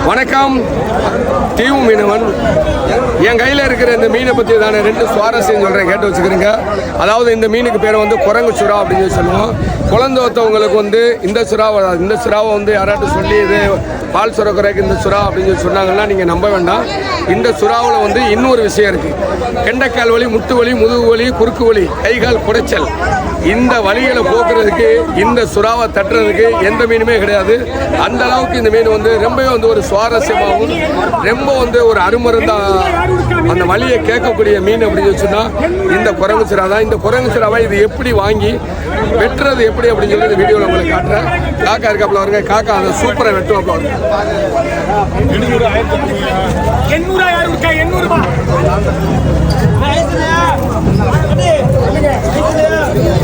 வணக்கம். தீவு மீனவன். என் கையில் இருக்கிற இந்த மீனை பற்றி தானே 2 சுவாரஸ்யம் சொல்கிறேன், கேட்டு வச்சுக்கிறேங்க. அதாவது இந்த மீனுக்கு பேர் வந்து குரங்கு சுறா அப்படின்னு சொல்லுவோம். குழந்தைத்தவங்களுக்கு வந்து இந்த சுறாவை வந்து யாராட்டும் சொல்லி இது பால் சுரக்குறைக்கு இந்த சுறா அப்படின்னு சொல்லி சொன்னாங்கன்னா நீங்கள் நம்ப வேண்டாம். இந்த சுறாவில் வந்து இன்னொரு விஷயம் இருக்குது. கெண்டைக்கால் வலி, முட்டு வலி, முதுகு வலி, குறுக்கு வலி, கைகால் குடைச்சல், இந்த வலிகளை போக்குறதுக்கு இந்த சுறாவை தட்டுறதுக்கு எந்த மீனுமே கிடையாது. அந்த அளவுக்கு இந்த மீன் வந்து ரொம்பவே வந்து ஒரு சுவாரஸ்யமாகவும் ரொம்ப வந்து ஒரு அருமருந்தா அந்த வலியை கேட்கக்கூடிய மீன் அப்படின்னு சொன்னால் இந்த குரங்கு சுறா தான். இந்த குரங்கு சுறாவை இது எப்படி வாங்கி வெட்டுறது எப்படி அப்படின்னு சொல்லி இந்த வீடியோவில் உங்களுக்கு காட்டுறேன். காக்கா இருக்காப்புல வருங்க. காக்கா அந்த சூப்பரை வெட்டுவாப்புல வருங்க. 800